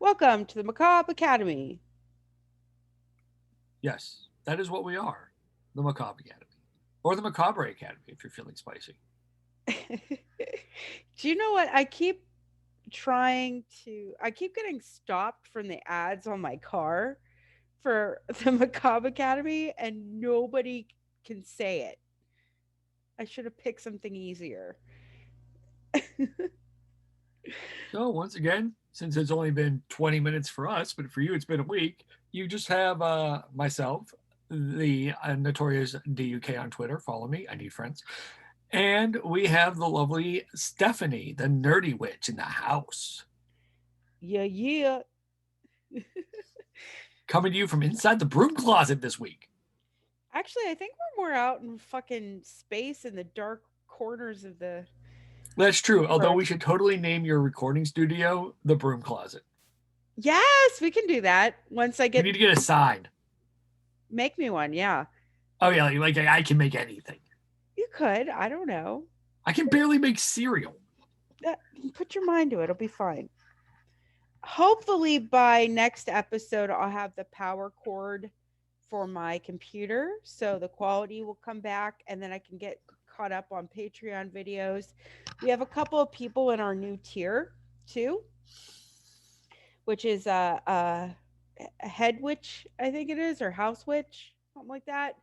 Welcome to the Macabre Academy. Yes, that is what we are. The Macabre Academy. Or the Macabre Academy if you're feeling spicy. Do you know what? I keep getting stopped from the ads on my car for the Macabre Academy, and nobody can say it. I should have picked something easier. So, once again, since it's only been 20 minutes for us, but for you it's been a week, you just have myself, the notorious DUK on Twitter. Follow me, I need friends. And we have the lovely Stephanie, the nerdy witch, in the house. Yeah, yeah. Coming to you from inside the broom closet this week. Actually, I think we're more out in fucking space in the dark corners of the That's true, although we universe. should totally name your recording studio the broom closet. Yes, we can do that once I We get need to get a sign. make me one. Yeah, Oh, yeah, like I can make anything. you could. I don't know. I can barely make cereal. That, put your mind to it. It'll be fine. Hopefully, by next episode, I'll have the power cord for my computer. So the quality will come back and then I can get caught up on Patreon videos. We have a couple of people in our new tier too, which is a head witch, I think it is, or house witch, something like that.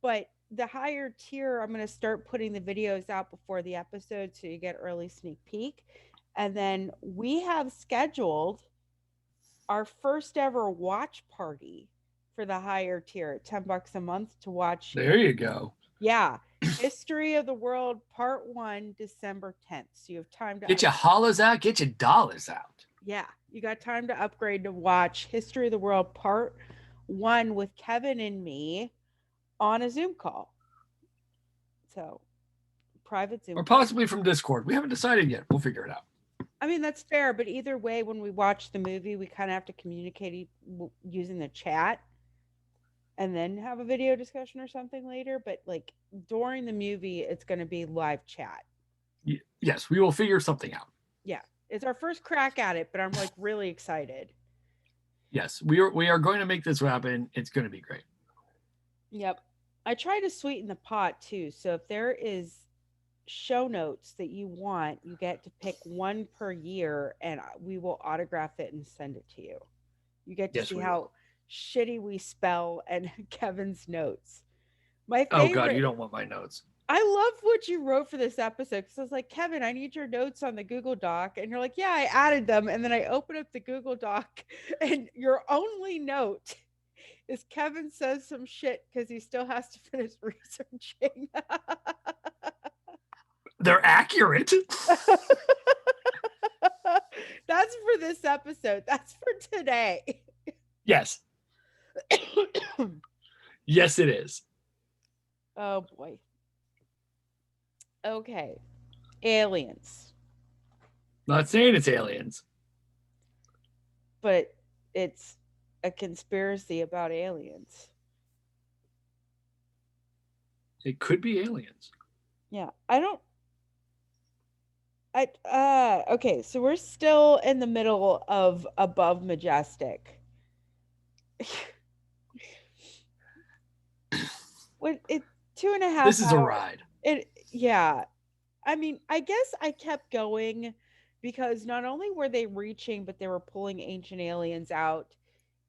But the higher tier, I'm going to start putting the videos out before the episode so you get early sneak peek. And then we have scheduled our first ever watch party for the higher tier at $10 a month to watch. There you go. Yeah. History of the World Part 1, December 10th. So you have time to Get your hollers out, get your dollars out. yeah, you got time to upgrade to watch History of the World Part 1 with Kevin and me on a Zoom call. So, private Zoom Or call. possibly from Discord. We haven't decided yet. We'll figure it out. I mean, that's fair, but either way, when we watch the movie, we kind of have to communicate using the chat and then have a video discussion or something later. But like during the movie, it's going to be live chat. Yes, we will figure something out. Yeah, it's our first crack at it, but I'm like really excited. Yes, we are going to make this happen. It's going to be great. Yep. I try to sweeten the pot too. So if there is show notes that you want, you get to pick one per year and we will autograph it and send it to you. You get to Yes, see we how will. shitty we spell and Kevin's notes. My Oh God, you favorite, don't want my notes. I love what you wrote for this episode because I was like, Kevin, I need your notes on the Google Doc. And you're like, yeah, I added them. And then I open up the Google Doc and your only note is Kevin says some shit because he still has to finish researching. They're accurate. That's for this episode. That's for today. Yes. Yes, it is. Oh boy. Okay. Aliens. Not saying it's aliens. But it's a conspiracy about aliens. It could be aliens. Yeah. I don't I okay, so we're still in the middle of Above Majestic. What it two and a half This is a hours. ride. It yeah. I mean, I guess I kept going because not only were they reaching, but they were pulling ancient aliens out.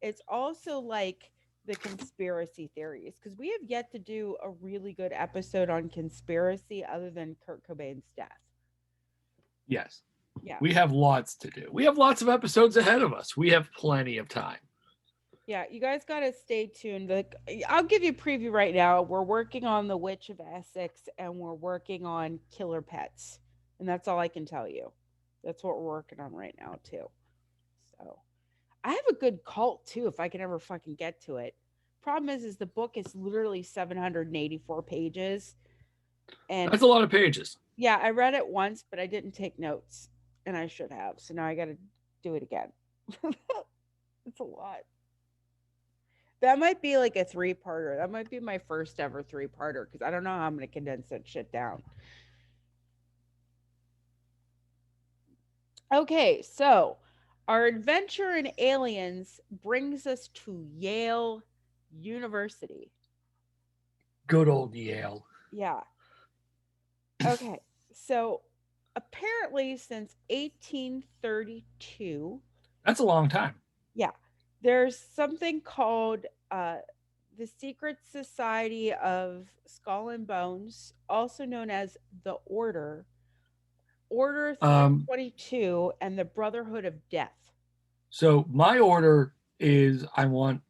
It's also like the conspiracy theories because we have yet to do a really good episode on conspiracy other than Kurt Cobain's death. Yes. Yeah. We have lots to do. We have lots of episodes ahead of us. We have plenty of time. Yeah, you guys got to stay tuned. Like, I'll give you a preview right now. We're working on The Witch of Essex and we're working on Killer Pets. And that's all I can tell you. That's what we're working on right now, too. So, I have a good cult, too, if I can ever fucking get to it. Problem is the book is literally 784 pages. And That's a lot of pages. yeah, I read it once, but I didn't take notes. And I should have. So now I got to do it again. It's a lot. That might be like a three-parter. That might be my first ever three-parter because I don't know how I'm going to condense that shit down. Okay, so Our adventure in aliens brings us to Yale University. Good old Yale. Yeah. Okay. So apparently, since 1832, That's a long time. yeah, there's something called the Secret Society of Skull and Bones, also known as the Order Um, 322, and the Brotherhood of Death. so my order is I want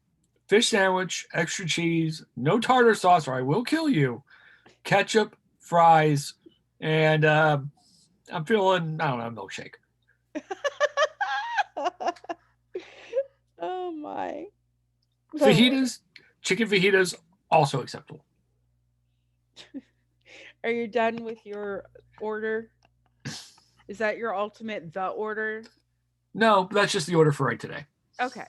fish sandwich, extra cheese, no tartar sauce, or I will kill you. Ketchup, fries, and I'm feeling I don't know milkshake. Oh my. The order. Fajitas, chicken fajitas, also acceptable. Are you done with your order? Is that your ultimate the order? No, that's just the order for right today. Okay.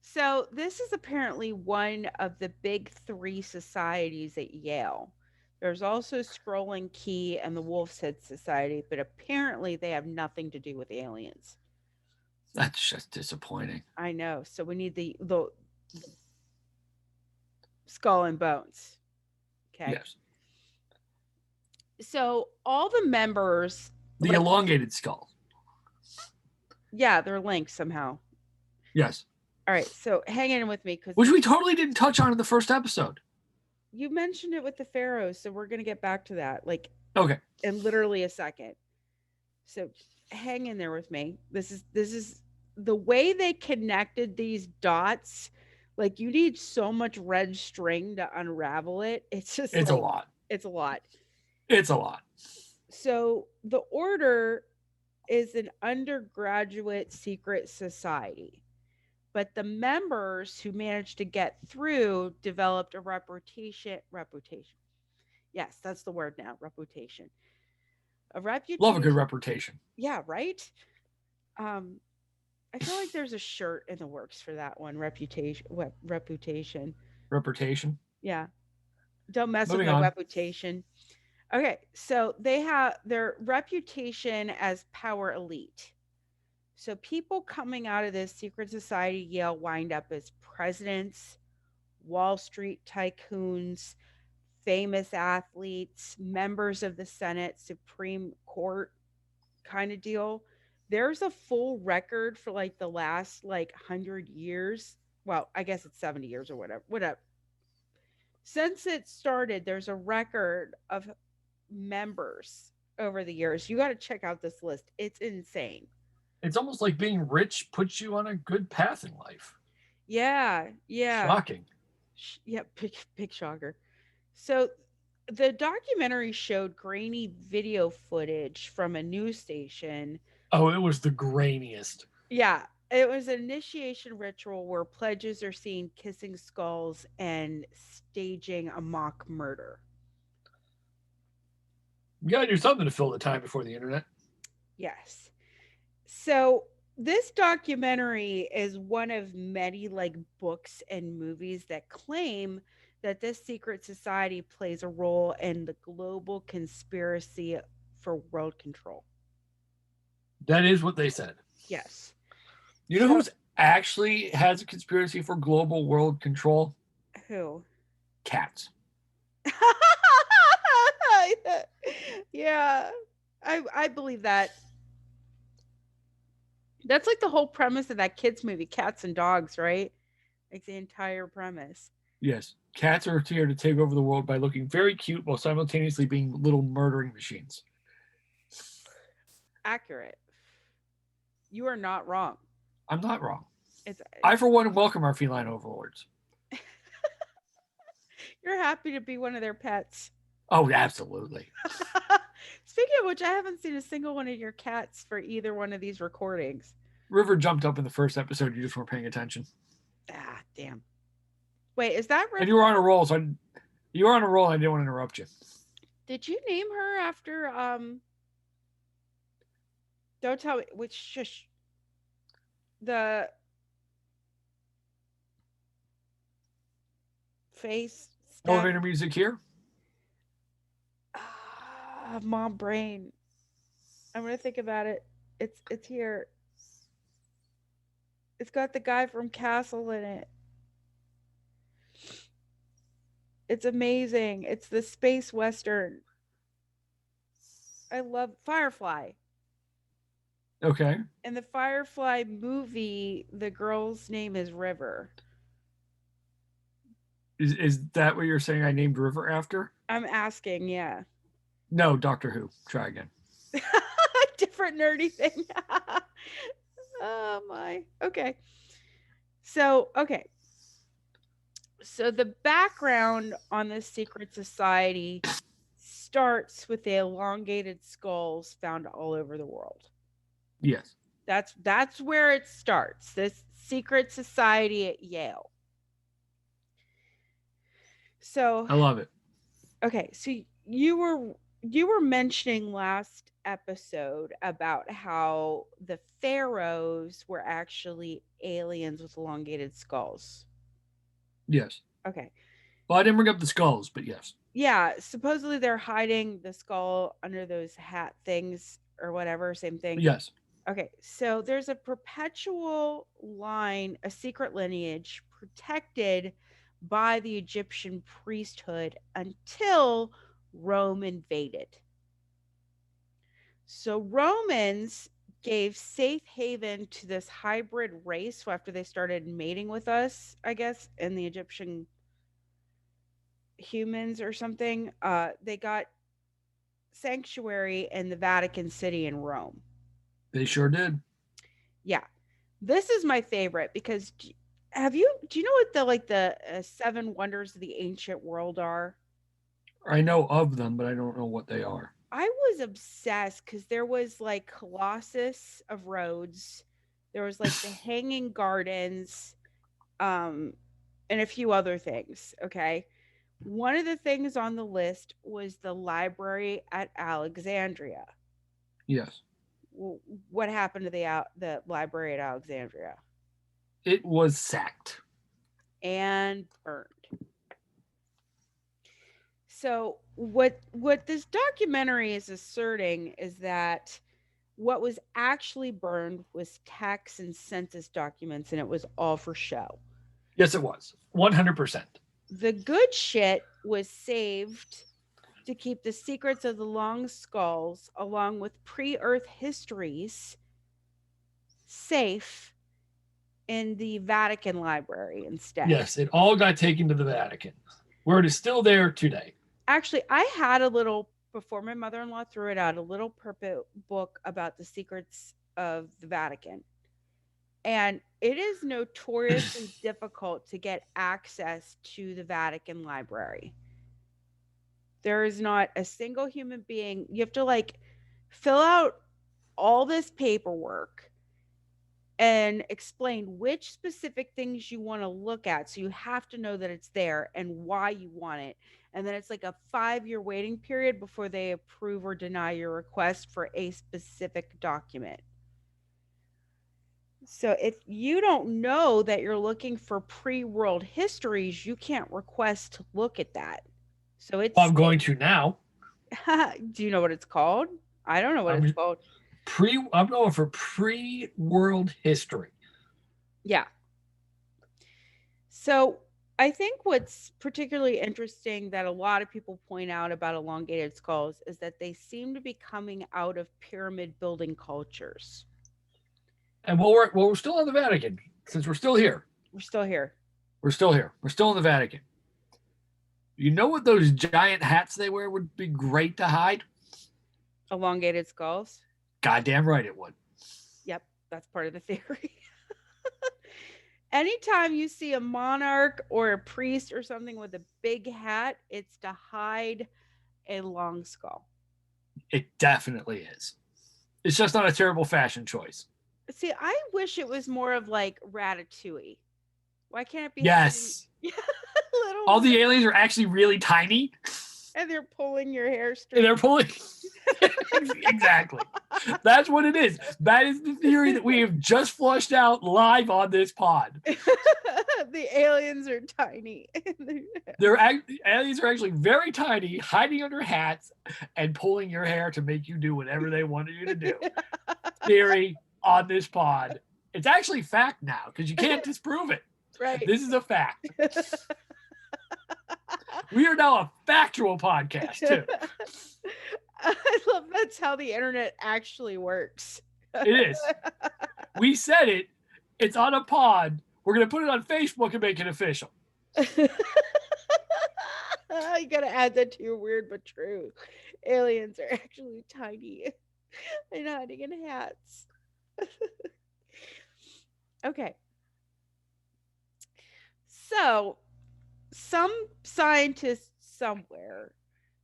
So, this is apparently one of the big three societies at Yale. There's also Scrolling Key and the Wolf's Head Society, but apparently they have nothing to do with aliens. That's just disappointing. I know. So we need the skull and bones. Okay. Yes. So all the members, The like, elongated skull. yeah, they're linked somehow. Yes. All right. So hang in with me because Which we totally didn't touch on in the first episode. you mentioned it with the pharaohs. So we're going to get back to that like Okay. in literally a second. So hang in there with me. This is the way they connected these dots. Like you need so much red string to unravel it. It's just It's a like lot. it's a lot. It's a lot. So the order is an undergraduate secret society, but the members who managed to get through developed a reputation. Yes, that's the word now, reputation. A Love a good reputation. reputation. Yeah, right? Um I feel like there's a shirt in the works for that one, reputation. Reputation. Yeah. Don't mess with Moving my on. reputation. Okay, so they have their reputation as power elite. So people coming out of this secret society Yale wind up as presidents, Wall Street tycoons, famous athletes, members of the Senate, Supreme Court kind of deal. There's a full record for like the last like 100 years. Well, I guess it's 70 years or whatever. Whatever. Since it started, there's a record of members over the years. You got to check out this list. It's insane. It's almost like being rich puts you on a good path in life. Yeah, yeah. Shocking. Yeah, big shocker. So the documentary showed grainy video footage from a news station. Oh, it was the grainiest. Yeah, it was an initiation ritual where pledges are seen kissing skulls and staging a mock murder. You gotta do something to fill the time before the internet. Yes. So this documentary is one of many like books and movies that claim that this secret society plays a role in the global conspiracy for world control. That is what they said. Yes. You know So who's actually has a conspiracy for global world control? who? Cats. Yeah. I believe that. That's like the whole premise of that kids movie, Cats and Dogs, right? Like the entire premise. Yes. Cats are here to take over the world by looking very cute while simultaneously being little murdering machines. Accurate. You are not wrong. I'm not wrong. It's I, for one, welcome our feline overlords. you're happy to be one of their pets. Oh, absolutely. Speaking of which, I haven't seen a single one of your cats for either one of these recordings. River jumped up in the first episode. You just weren't paying attention. Ah, damn. Wait, is that And River? you were on a roll, so you were on a roll. I didn't want to interrupt you. Did you name her after don't tell me which shush the face stab Elevator music here. mom brain. I'm gonna think about it. It's here. It's got the guy from Castle in it. It's amazing. It's the space western. I love Firefly. Okay. In the Firefly movie, the girl's name is River. Is that what you're saying I named River after? I'm asking, yeah. No, Doctor Who. Try again. Different nerdy thing. Oh my. Okay. So, okay. So the background on this secret society starts with the elongated skulls found all over the world. Yes. That's where it starts. This secret society at Yale. So, I love it. okay, so you were mentioning last episode about how the pharaohs were actually aliens with elongated skulls. Yes. Okay. Well, I didn't bring up the skulls, but yes. Yeah, supposedly they're hiding the skull under those hat things or whatever, same thing. Yes. Okay, so there's a perpetual line, a secret lineage protected by the Egyptian priesthood until Rome invaded. So Romans gave safe haven to this hybrid race. So after they started mating with us, I guess, and the Egyptian humans or something, they got sanctuary in the Vatican City in Rome. They sure did. Yeah. This is my favorite because do you know what the seven wonders of the ancient world are? I know of them, but I don't know what they are. I was obsessed because there was like Colossus of Rhodes, there was like the Hanging Gardens, um, and a few other things. Okay. One of the things on the list was the library at Alexandria. Yes. What happened to the library at Alexandria? It was sacked. And burned. So what this documentary is asserting is that what was actually burned was tax and census documents, and it was all for show. Yes, it was. 100%. The good shit was saved to keep the secrets of the long skulls, along with pre-Earth histories, safe in the Vatican Library instead. Yes, it all got taken to the Vatican, where it is still there today. Actually, I had a little, before my mother-in-law threw it out, a little purple book about the secrets of the Vatican. And it is notoriously difficult to get access to the Vatican Library. There is not a single human being. You have to like fill out all this paperwork and explain which specific things you want to look at. So you have to know that it's there and why you want it. And then it's like a 5-year waiting period before they approve or deny your request for a specific document. So if you don't know that you're looking for pre-world histories, you can't request to look at that. So it's, I'm going to now. do you know what it's called? I don't know what it's called. I'm going for pre-world history. Yeah. So I think what's particularly interesting that a lot of people point out about elongated skulls is that they seem to be coming out of pyramid building cultures. And we're still in the Vatican, since we're still here. We're still here. We're still here. We're still in the Vatican. You know what those giant hats they wear would be great to hide? Elongated skulls. Goddamn right it would. Yep, that's part of the theory. Anytime you see a monarch or a priest or something with a big hat, it's to hide a long skull. It definitely is. It's just not a terrible fashion choice. See, I wish it was more of like Ratatouille. Why can't it be? Yes. Little all the aliens are actually really tiny. And they're pulling your hair straight. And they're pulling. Exactly. That's what it is. That is the theory that we have just flushed out live on this pod. The aliens are tiny. Aliens are actually very tiny, hiding under hats and pulling your hair to make you do whatever they wanted you to do. theory on this pod. It's actually fact now because you can't disprove it. Right. This is a fact. We are now a factual podcast too. I love that's how the internet actually works. It is. We said it. It's on a pod. We're gonna put it on Facebook and make it official. You gotta add that to your weird but true. Aliens are actually tiny and hiding in hats. Okay. So, some scientist somewhere,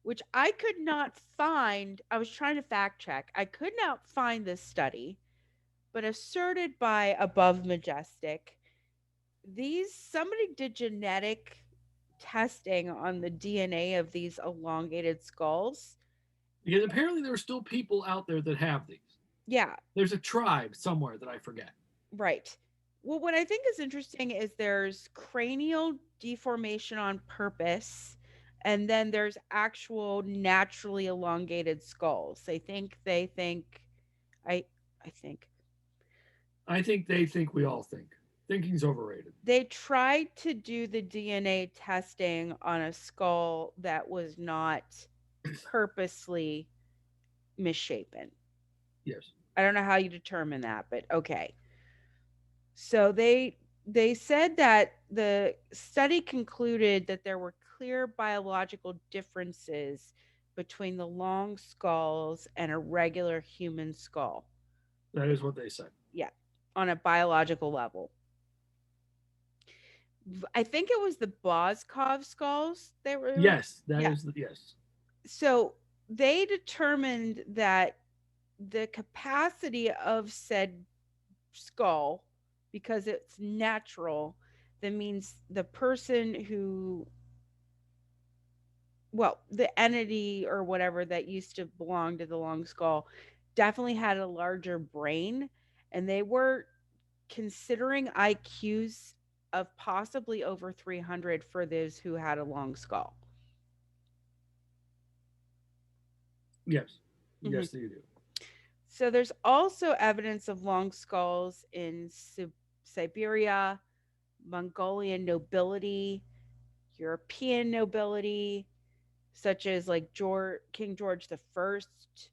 which I could not find, I was trying to fact check, I could not find this study, but asserted by Above Majestic, somebody did genetic testing on the DNA of these elongated skulls. Because apparently there are still people out there that have these. Yeah, There's a tribe somewhere that I forget. right. Well, what I think is interesting is there's cranial deformation on purpose, and then there's actual naturally elongated skulls. I I think I think they think we all think. Thinking's overrated. they tried to do the DNA testing on a skull that was not purposely misshapen. Yes. I don't know how you determine that, but okay. So they said that the study concluded that there were clear biological differences between the long skulls and a regular human skull. That is what they said. Yeah, on a biological level. I think it was the Boskov skulls they were. Yes, that Yeah. is the yes. So they determined that the capacity of said skull, because it's natural, that means the person who, well, the entity or whatever that used to belong to the long skull definitely had a larger brain, and they were considering IQs of possibly over 300 for those who had a long skull. Yes. Mhm. Yes, they do. So there's also evidence of long skulls in Siberia, Mongolian nobility, European nobility, such as like King George the First,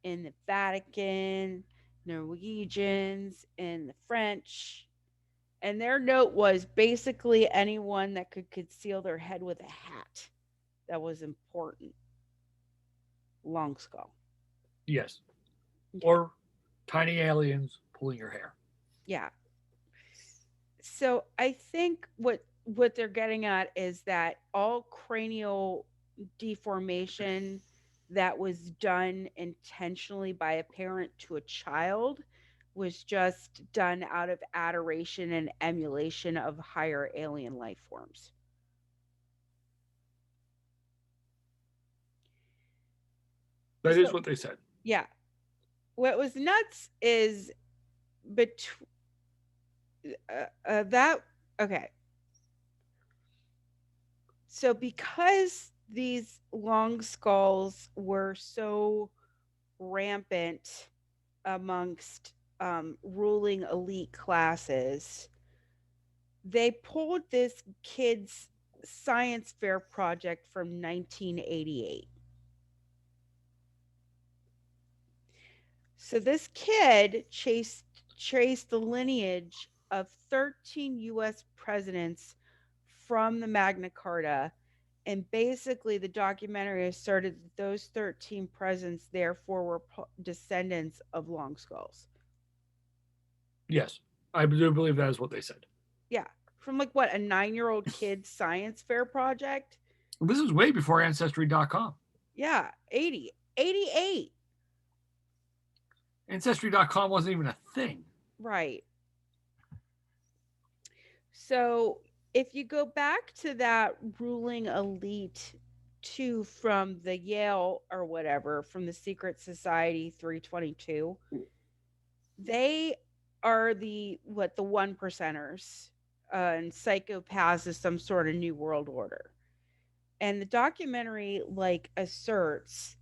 in the Vatican, Norwegians, and the French. And their note was basically anyone that could conceal their head with a hat. That was important. Long skull. Yes. Okay. Or tiny aliens pulling your hair. Yeah. So I think what they're getting at is that all cranial deformation that was done intentionally by a parent to a child was just done out of adoration and emulation of higher alien life forms. That is So, what they said. yeah. What was nuts is between that, okay. So because these long skulls were so rampant amongst ruling elite classes, they pulled this kid's science fair project from 1988. So this kid traced the lineage of 13 US presidents from the Magna Carta, and basically the documentary asserted that those 13 presidents therefore were descendants of long skulls. Yes. I do believe that is what they said. Yeah, from like what, a 9-year-old kid's science fair project. This was way before Ancestry.com. Yeah, 80, 88. Ancestry.com wasn't even a thing. Right. So if you go back to that ruling elite too, from the Yale or whatever, from the Secret Society 322, they are the one percenters, and psychopaths is some sort of new world order. And the documentary like asserts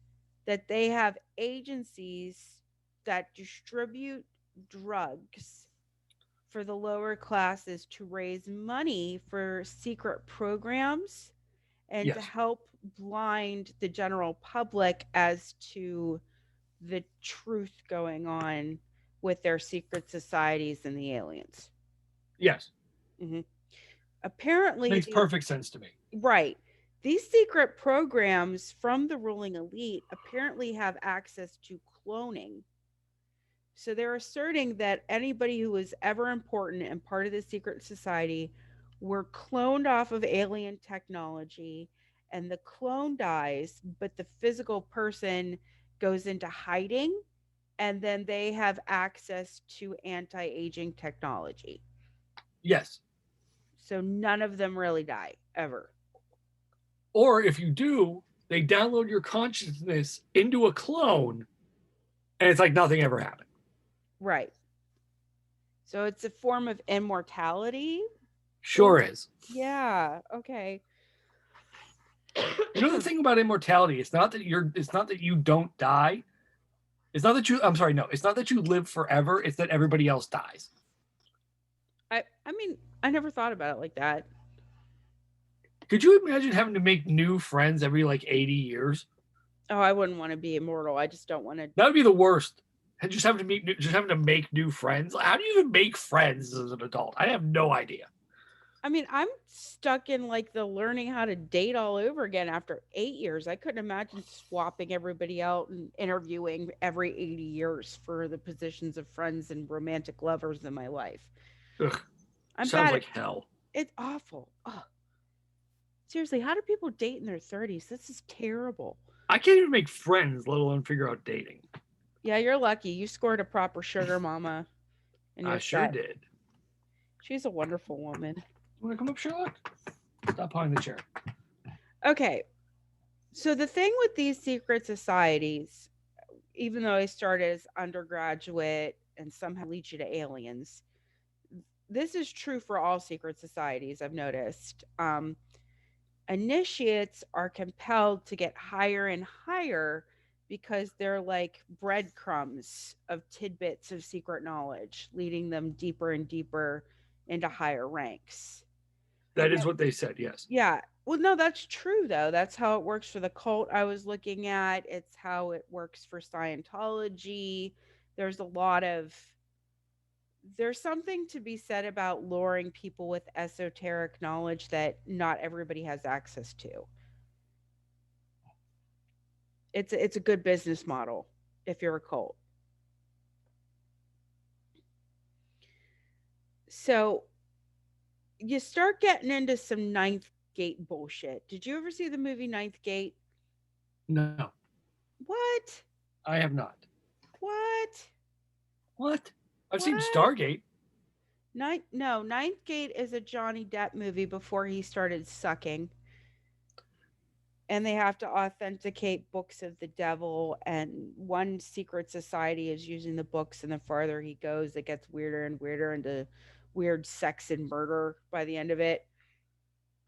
that they have agencies that distribute drugs for the lower classes to raise money for secret programs and to Yes. help blind the general public as to the truth going on with their secret societies and the aliens. Yes. Hmm. Apparently, Makes perfect sense to me. right. These secret programs from the ruling elite apparently have access to cloning. So they're asserting that anybody who was ever important and part of the secret society were cloned off of alien technology, and the clone dies, but the physical person goes into hiding, and then they have access to anti aging technology. Yes. So none of them really die ever. Or if you do, they download your consciousness into a clone and it's like nothing ever happened. Right. So it's a form of immortality. Sure is. Yeah. Okay. You know the thing about immortality, it's not that you don't die. It's not that you I'm sorry, no, it's not that you live forever, it's that everybody else dies. I mean, I never thought about it like that. Could you imagine having to make new friends every like 80 years? Oh, I wouldn't want to be immortal. I just don't want to. That would be the worst. And just having to make new friends. How do you even make friends as an adult? I have no idea. I mean, I'm stuck in like the learning how to date all over again after 8 years. I couldn't imagine swapping everybody out and interviewing every 80 years for the positions of friends and romantic lovers in my life. Ugh, I'm sounds bad like at hell. it's awful. Oh, seriously, how do people date in their 30s? This is terrible. I can't even make friends, let alone figure out dating. Yeah, you're lucky. You scored a proper sugar mama and I you're sure set. did. She's a wonderful woman. You want to come up, Sherlock? Stop behind the chair. Okay. So the thing with these secret societies, even though I started as undergraduate and somehow lead you to aliens, this is true for all secret societies, I've noticed. Initiates are compelled to get higher and higher because they're like breadcrumbs of tidbits of secret knowledge, leading them deeper and deeper into higher ranks. That And is that, what they said, yes. yeah. Well, no, that's true though. That's how it works for the cult I was looking at. It's how it works for Scientology. There's a lot of there's something to be said about luring people with esoteric knowledge that not everybody has access to. It's a good business model if you're a cult. So you start getting into some Ninth Gate bullshit. Did you ever see the movie Ninth Gate? No, What? I have not. What? What? I've seen What? Stargate. Ninth Gate is a Johnny Depp movie before he started sucking. And they have to authenticate books of the devil, and one secret society is using the books, and the farther he goes it gets weirder and weirder into weird sex and murder by the end of it.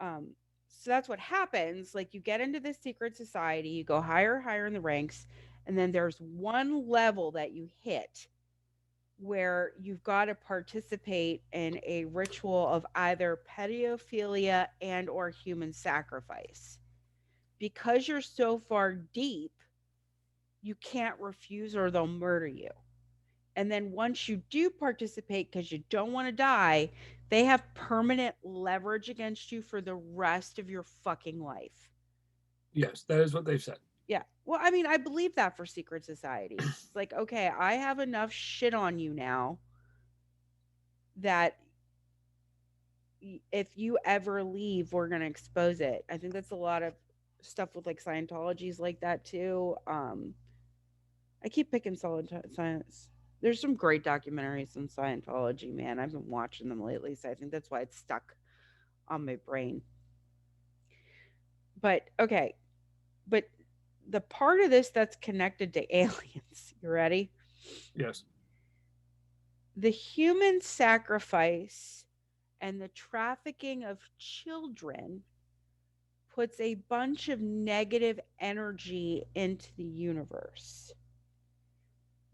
So that's what happens. Like, you get into this secret society, you go higher in the ranks, and then there's one level that you hit where you've got to participate in a ritual of either pedophilia and or human sacrifice. Because you're so far deep, you can't refuse or they'll murder you. And then once you do participate because you don't want to die, they have permanent leverage against you for the rest of your fucking life. Yes, that is what they've said. Yeah. Well, I mean, I believe that for secret societies. It's like, okay, I have enough shit on you now that if you ever leave, we're going to expose it. I think that's a lot of stuff with like Scientology's like that too. I keep picking science. There's some great documentaries on Scientology, man. I've been watching them lately, so I think that's why it's stuck on my brain. But okay, but the part of this that's connected to aliens, you ready? Yes. The human sacrifice and the trafficking of children puts a bunch of negative energy into the universe.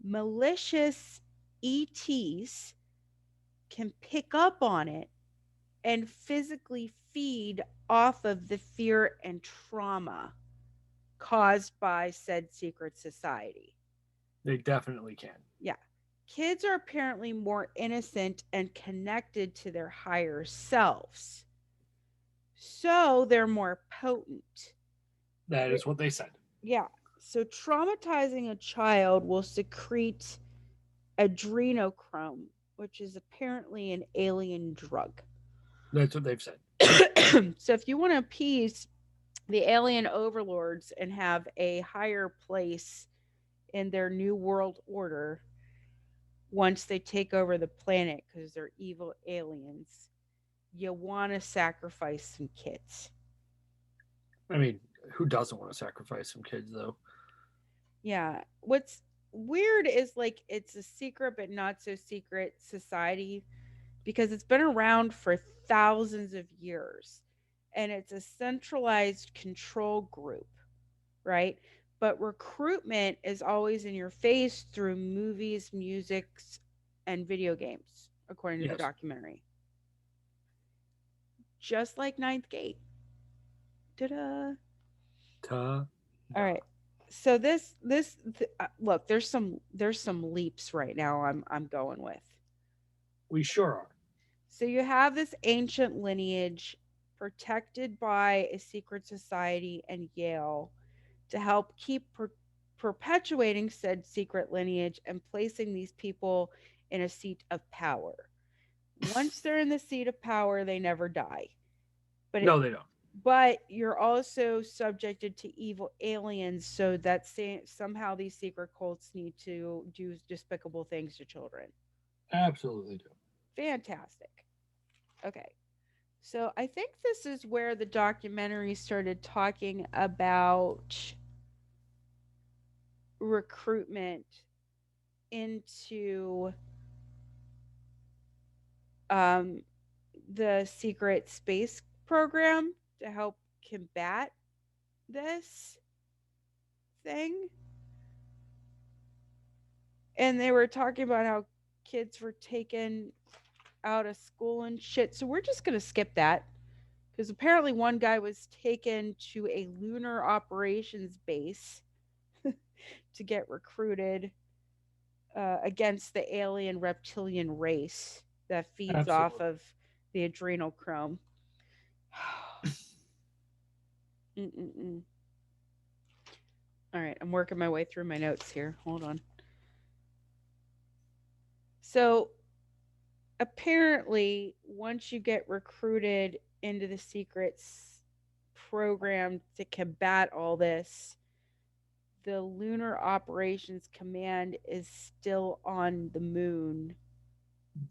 Malicious ETs can pick up on it and physically feed off of the fear and trauma caused by said secret society. They definitely can. Yeah. Kids are apparently more innocent and connected to their higher selves. So they're more potent. That is what they said. Yeah. So traumatizing a child will secrete adrenochrome, which is apparently an alien drug. That's what they've said. So if you want to appease the alien overlords and have a higher place in their new world order once they take over the planet because they're evil aliens, you want to sacrifice some kids. I mean, who doesn't want to sacrifice some kids, though? Yeah. What's weird is like it's a secret but not so secret society because it's been around for thousands of years and it's a centralized control group, right? But recruitment is always in your face through movies, musics, and video games, according to the Yes. documentary. Just like Ninth Gate. Ta-da. Ta All da. right. So look, there's some leaps right now I'm going with. We sure are. So you have this ancient lineage protected by a secret society and Yale to help keep perpetuating said secret lineage and placing these people in a seat of power. Once they're in the seat of power, they never die. But No, they don't. but you're also subjected to evil aliens, so that somehow these secret cults need to do despicable things to children. Absolutely do. Fantastic. Okay. So I think this is where the documentary started talking about recruitment into um, the secret space program to help combat this thing. And they were talking about how kids were taken out of school and shit. So we're just going to skip that because apparently one guy was taken to a lunar operations base to get recruited against the alien reptilian race that feeds off Absolutely. of the adrenochrome. Mm-mm-mm. All right, I'm working my way through my notes here. Hold on. So apparently, once you get recruited into the secrets program to combat all this, the Lunar Operations Command is still on the moon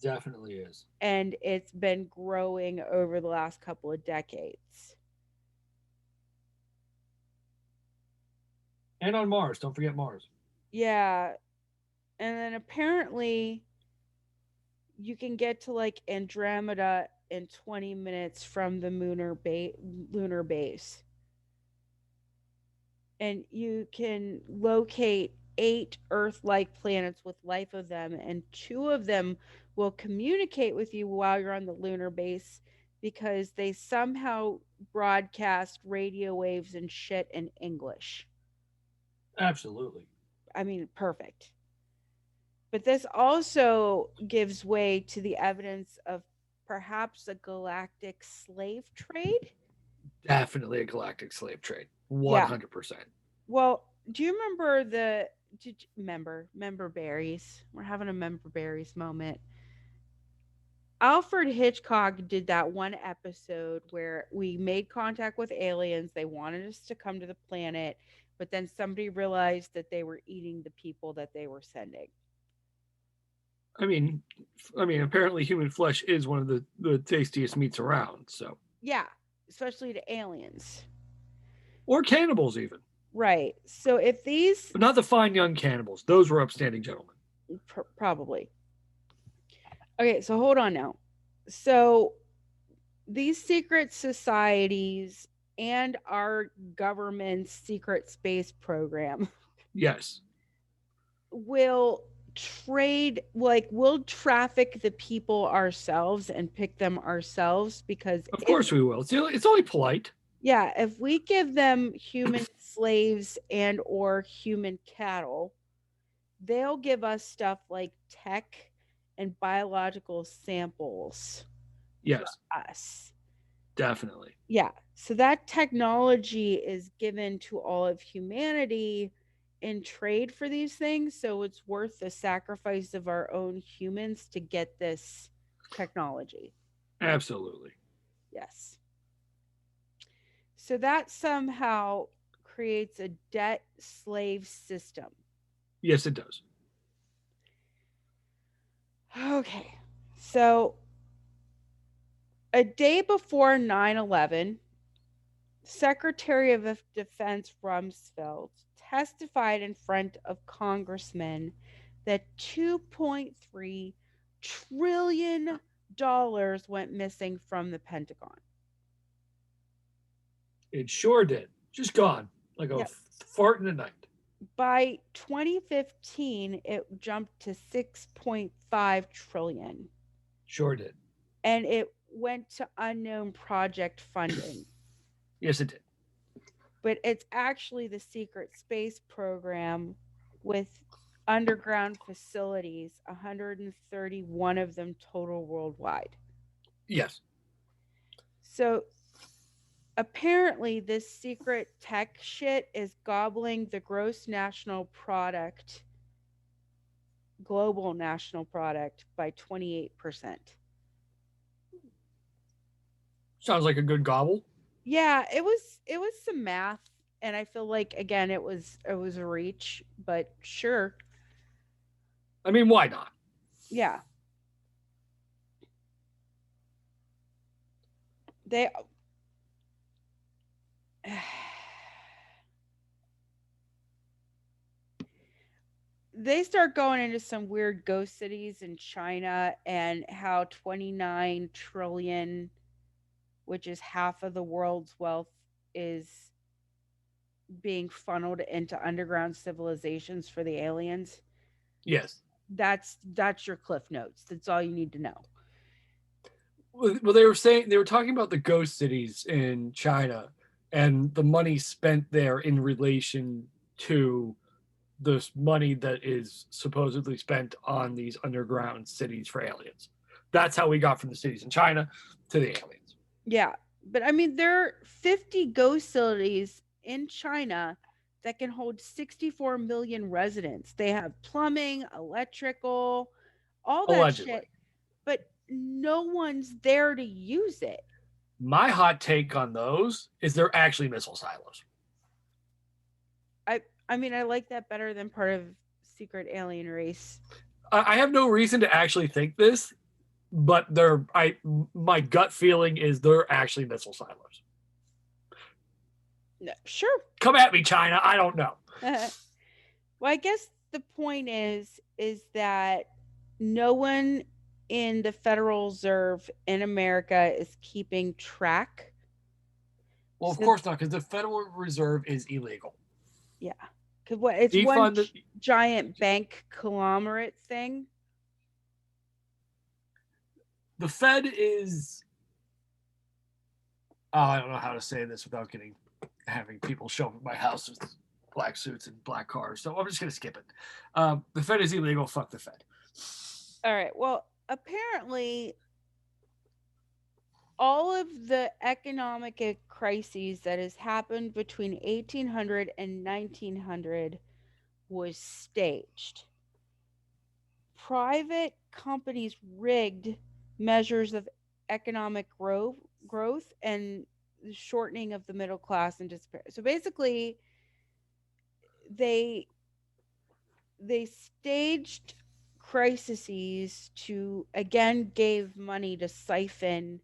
Definitely is. and it's been growing over the last couple of decades. And on Mars. Don't forget Mars. Yeah. And then apparently you can get to like Andromeda in 20 minutes from the lunar base. And you can locate 8 Earth-like planets with life of them and 2 of them will communicate with you while you're on the lunar base because they somehow broadcast radio waves and shit in English. Absolutely. I mean, perfect. But this also gives way to the evidence of perhaps a galactic slave trade. Definitely a galactic slave trade. Yeah. 100%. Well, do you remember did you, member berries? We're having a member berries moment. Alfred Hitchcock did that one episode where we made contact with aliens. They wanted us to come to the planet, but then somebody realized that they were eating the people that they were sending. I mean, apparently human flesh is one of the tastiest meats around. So, Yeah, especially to aliens. or cannibals even, Right. So if these but not the fine young cannibals. Those were upstanding gentlemen. probably. Okay, so hold on now. So these secret societies and our government's secret space program Yes. will trade, like we'll traffic the people ourselves and pick them ourselves, because Of if, course we will. It's only polite. yeah, if we give them human slaves and or human cattle, they'll give us stuff like tech and biological samples for Yes, us. definitely. Yeah. So that technology is given to all of humanity in trade for these things. So it's worth the sacrifice of our own humans to get this technology. Absolutely. Yes. So that somehow creates a debt slave system. Yes, it does. Okay. So a day before 9/11, Secretary of Defense Rumsfeld testified in front of congressmen that $2.3 trillion went missing from the Pentagon. It sure did. Just gone like a Yeah. fart in the night. By 2015, it jumped to 6.5 trillion, Sure did. and it went to unknown project funding. Yes, it did. But it's actually the secret space program with underground facilities, 131 of them total worldwide. Yes. So apparently, this secret tech shit is gobbling the gross national product, global national product, by 28%. Sounds like a good gobble. Yeah, it was some math, and I feel like again it was a reach, but sure. I mean, why not? Yeah. They they start going into some weird ghost cities in China, and how 29 trillion, which is half of the world's wealth, is being funneled into underground civilizations for the aliens. Yes. That's your cliff notes. That's all you need to know. Well, they were talking about the ghost cities in China and the money spent there in relation to this money that is supposedly spent on these underground cities for aliens. That's how we got from the cities in China to the aliens. Yeah. But I mean, there are 50 ghost cities in China that can hold 64 million residents. They have plumbing, electrical, all that shit, Allegedly. but no one's there to use it. My hot take on those is they're actually missile silos. I mean, I like that better than part of secret alien race. I have no reason to actually think this, but they're I my gut feeling is they're actually missile silos. No, sure. Come at me, China. I don't know. Well, I guess the point is that no one in the Federal Reserve in America is keeping track. Well, of So course not, because the Federal Reserve is illegal. yeah, because what, it's one Defund the giant bank conglomerate thing. the Fed is. Oh, I don't know how to say this without getting having people show up at my house with black suits and black cars. So I'm just gonna skip it. The Fed is illegal. Fuck the Fed. All right. Well, apparently all of the economic crises that has happened between 1800 and 1900 was staged. Private companies rigged measures of economic growth and the shortening of the middle class and despair. So basically, they they staged crises to again gave money to siphon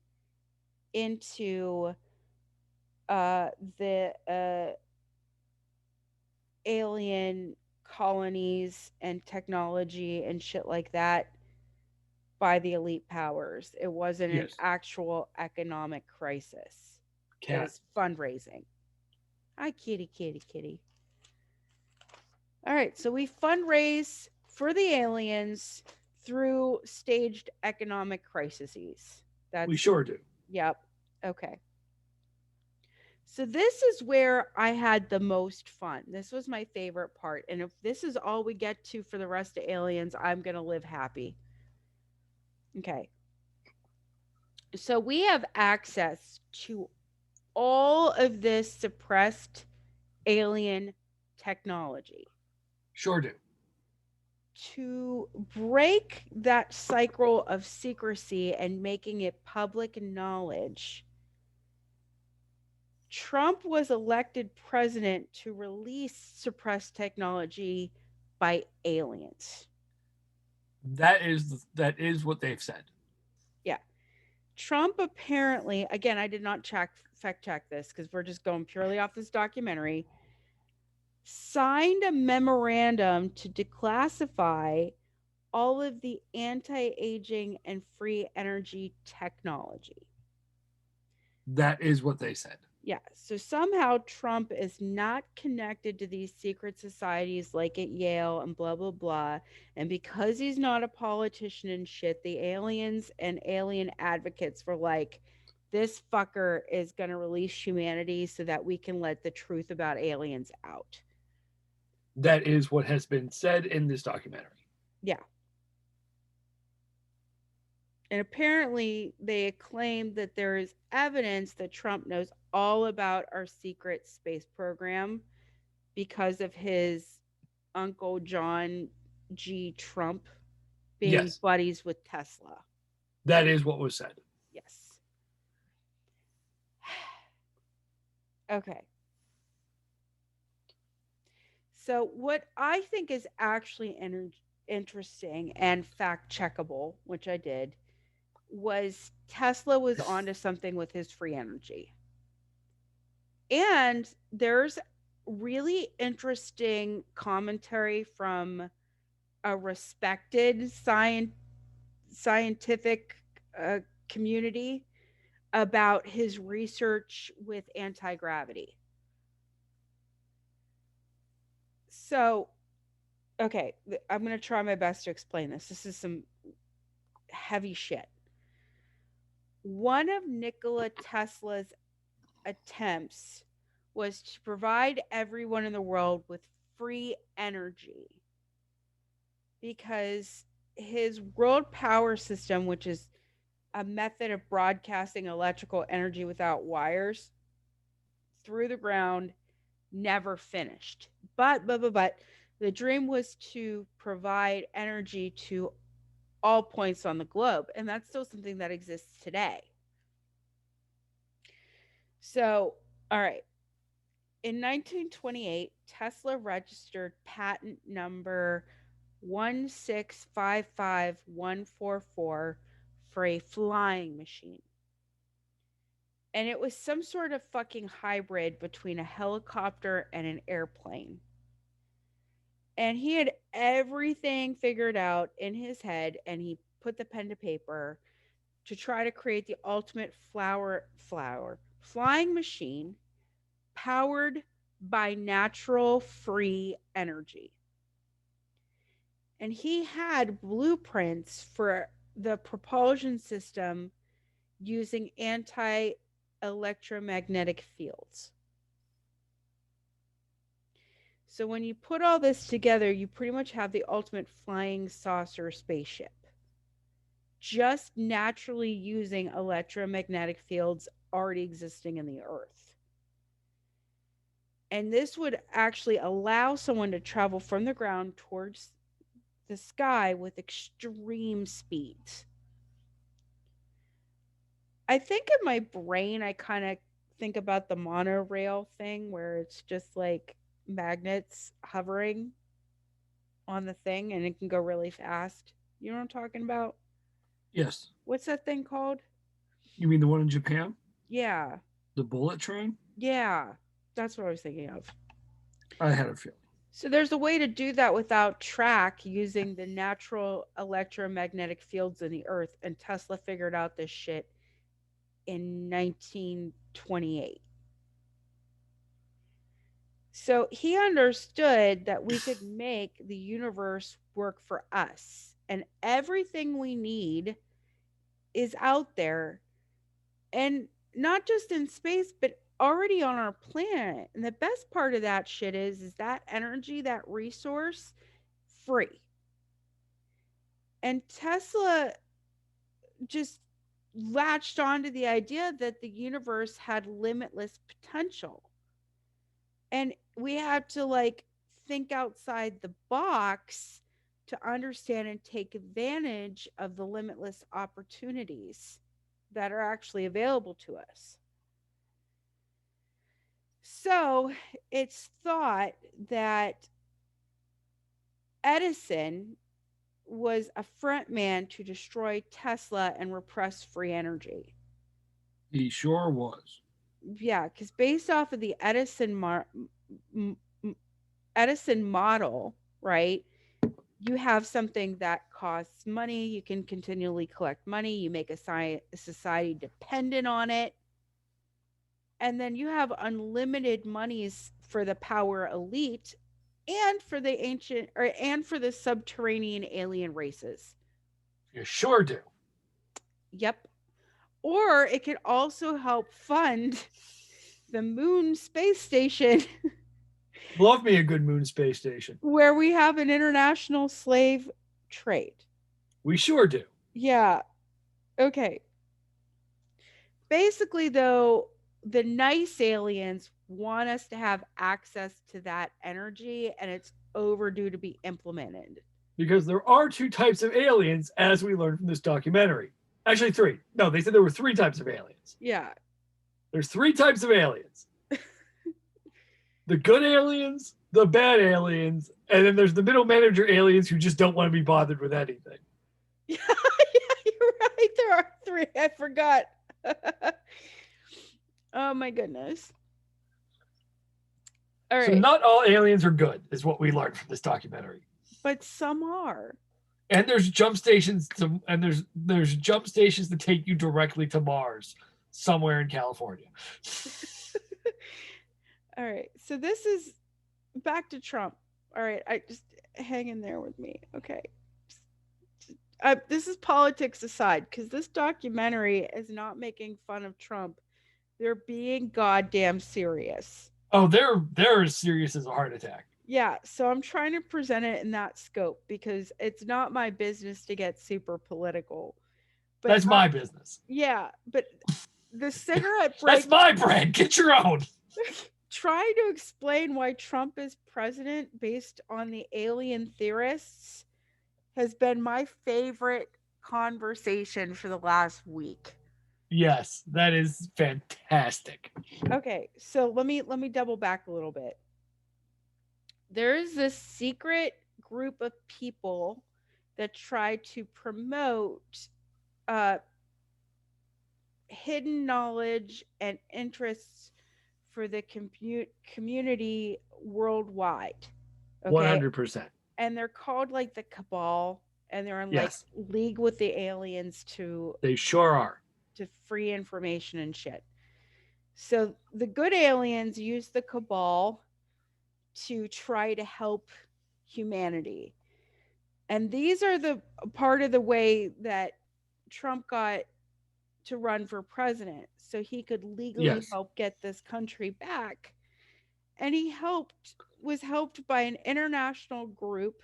into the alien colonies and technology and shit like that by the elite powers. It wasn't an Yes, actual economic crisis. It cat. was fundraising. Hi, kitty, kitty, kitty. All right, so we fundraise for the aliens through staged economic crises. We That's, sure do. yep. Okay. So this is where I had the most fun. This was my favorite part. And if this is all we get to for the rest of aliens, I'm going to live happy. Okay. So we have access to all of this suppressed alien technology. Sure do. To break that cycle of secrecy and making it public knowledge, Trump was elected president to release suppressed technology by aliens. That is what they've said. Yeah. Trump apparently, again, I did not fact check this because we're just going purely off this documentary, signed a memorandum to declassify all of the anti aging and free energy technology. That is what they said. Yeah. So somehow Trump is not connected to these secret societies like at Yale and blah, blah, blah. And because he's not a politician and shit, the aliens and alien advocates were like, this fucker is going to release humanity so that we can let the truth about aliens out. That is what has been said in this documentary. Yeah. And apparently, they claim that there is evidence that Trump knows all about our secret space program because of his Uncle John G. Trump being Yes, buddies with Tesla. that is what was said. Yes. Okay. So, what I think is actually interesting and fact checkable, which I did, was Tesla was onto something with his free energy. And there's really interesting commentary from a respected scientific uh, community about his research with anti gravity. So, okay, I'm going to try my best to explain this. This is some heavy shit. One of Nikola Tesla's attempts was to provide everyone in the world with free energy because his world power system, which is a method of broadcasting electrical energy without wires through the ground, never finished. But the dream was to provide energy to all points on the globe, and that's still something that exists today. So, all right. In 1928, Tesla registered patent number 1655144 for a flying machine. And it was some sort of fucking hybrid between a helicopter and an airplane. And he had everything figured out in his head, and he put the pen to paper to try to create the ultimate flower flying machine powered by natural free energy. And he had blueprints for the propulsion system using anti electromagnetic fields. So when you put all this together, you pretty much have the ultimate flying saucer spaceship. Just naturally using electromagnetic fields already existing in the earth. And this would actually allow someone to travel from the ground towards the sky with extreme speeds. I think in my brain, I kind of think about the monorail thing where it's just like magnets hovering on the thing and it can go really fast. You know what I'm talking about? Yes. What's that thing called? You mean the one in Japan? Yeah. The bullet train? Yeah. That's what I was thinking of. I had a feeling. So there's a way to do that without track using the natural electromagnetic fields in the earth. And Tesla figured out this shit in 1928. So he understood that we could make the universe work for us, and everything we need is out there, and not just in space, but already on our planet. And the best part of that shit is that energy, that resource, free. And Tesla just latched onto the idea that the universe had limitless potential. And we had to like think outside the box to understand and take advantage of the limitless opportunities that are actually available to us. So it's thought that Edison was a front man to destroy Tesla and repress free energy. He sure was. Yeah, because based off of the m- Edison model, right? You have something that costs money. You can continually collect money. You make a society dependent on it, and then you have unlimited monies for the power elite and for the ancient or and for the subterranean alien races. You sure do. Yep. Or it could also help fund the moon space station Love me a good moon space station. where we have an international slave trade. We sure do. Yeah. Okay. Basically, though, the nice aliens want us to have access to that energy, and it's overdue to be implemented. Because there are two types of aliens, as we learned from this documentary. Actually, three. No, they said there were three types of aliens. Yeah. There's three types of aliens: the good aliens, the bad aliens, and then there's the middle manager aliens who just don't want to be bothered with anything. Yeah, you're right. There are three. I forgot. Oh my goodness. All So right. not all aliens are good, is what we learned from this documentary. But some are. And there's jump stations to, and there's jump stations to take you directly to Mars, somewhere in California. All right. So this is back to Trump. All right. I just hang in there with me. Okay. This is politics aside because this documentary is not making fun of Trump. They're being goddamn serious. Oh, they're as serious as a heart attack. Yeah, so I'm trying to present it in that scope because it's not my business to get super political. But That's my business. yeah, but the cigarette That's break my brand. Get your own. trying to explain why Trump is president based on the alien theorists has been my favorite conversation for the last week. Yes, that is fantastic. Okay, so let me double back a little bit. There is this secret group of people that try to promote uh, hidden knowledge and interests for the community worldwide. Okay. 100%. And they're called like the cabal, and they're in like Yes, league with the aliens they sure are. to free information and shit. So the good aliens use the cabal to try to help humanity. And these are the part of the way that Trump got to run for president so he could legally Yes. help get this country back. And he helped was helped by an international group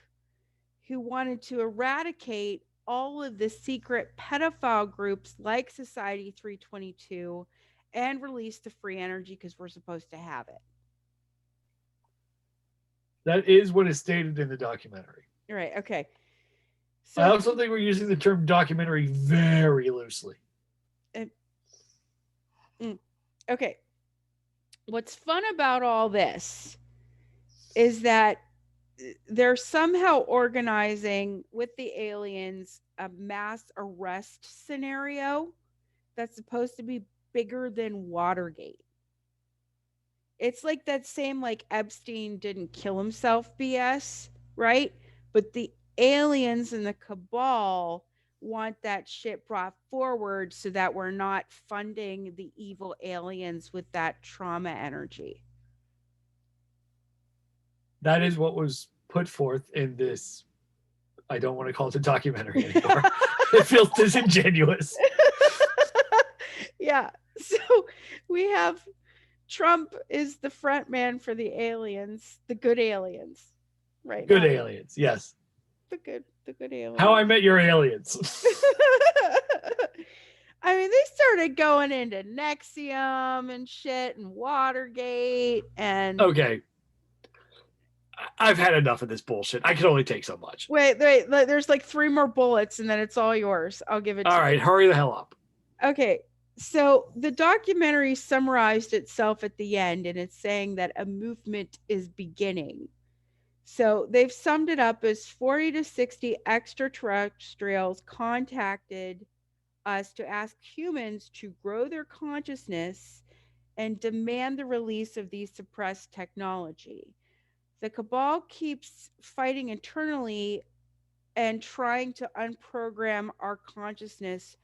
who wanted to eradicate all of the secret pedophile groups like Society 322 and release the free energy because we're supposed to have it. That is what is stated in the documentary. Right. Okay. I So, also think we're using the term documentary very loosely. uh, okay. What's fun about all this is that they're somehow organizing with the aliens a mass arrest scenario that's supposed to be bigger than Watergate. It's like that same like Epstein didn't kill himself BS, right? But the aliens and the cabal want that shit brought forward so that we're not funding the evil aliens with that trauma energy. That is what was put forth in this. I don't want to call it a documentary anymore. It feels disingenuous. Yeah. So we have Trump is the front man for the aliens, the good aliens right Good now. aliens, yes. The good How aliens. I Met Your Aliens. I mean, they started going into Nexium and shit and Watergate and Okay, I've had enough of this bullshit. I can only take so much. wait, there's like three more bullets and then it's all yours. I'll give it All to right, hurry the hell up. you. Okay. So the documentary summarized itself at the end and it's saying that a movement is beginning. So they've summed it up as 40 to 60 extraterrestrials contacted us to ask humans to grow their consciousness and demand the release of these suppressed technology. The cabal keeps fighting internally and trying to unprogram our consciousness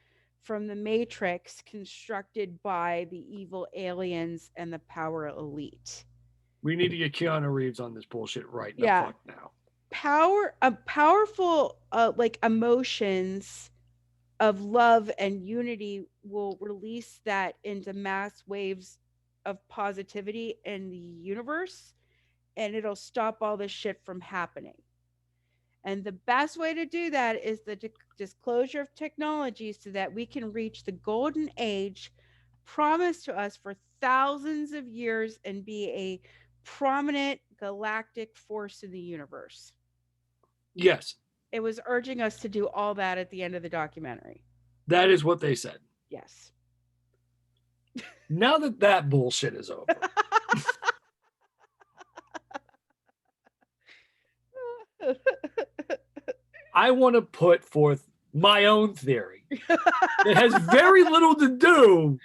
from the matrix constructed by the evil aliens and the power elite. We need to get Keanu Reeves on this bullshit right the Yeah, fuck now. powerful like emotions of love and unity will release that into mass waves of positivity in the universe and it'll stop all this shit from happening. And the best way to do that is the disclosure of technology so that we can reach the golden age promised to us for thousands of years and be a prominent galactic force in the universe. Yes, It was urging us to do all that at the end of the documentary. that is what they said. Yes. Now that that bullshit is over, I want to put forth my own theory that has very little to do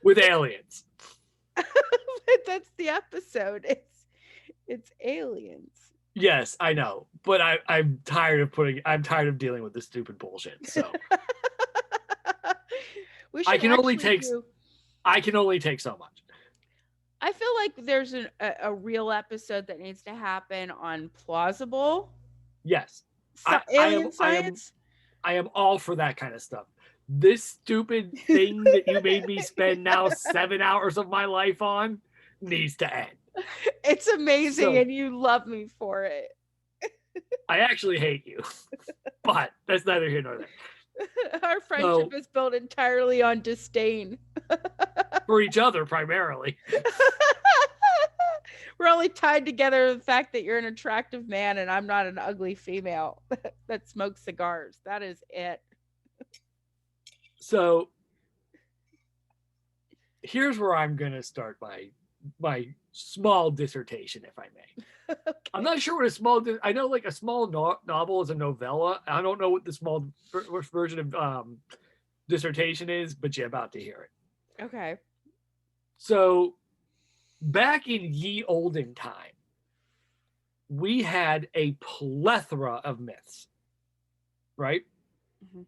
with aliens. That's the episode. It's aliens. Yes, I know, but I'm tired of dealing with this stupid bullshit. So We I should can only actually take do. I can only take so much. I feel like there's a real episode that needs to happen on plausible Yes, alien science. I am all for that kind of stuff. This stupid thing that you made me spend now 7 hours of my life on needs to end. It's amazing, So and you love me for it. I actually hate you, but that's neither here nor there. Our friendship So is built entirely on disdain. for each other primarily. We're only tied together in the fact that you're an attractive man and I'm not an ugly female that smokes cigars. That is it. So here's where I'm gonna start my small dissertation, if I may. Okay. I'm not sure what a small. I know like a small novel is a novella. I don't know what the small version of dissertation is, but you're about to hear it. Okay. So back in ye olden time, we had a plethora of myths, right? Mm-hmm.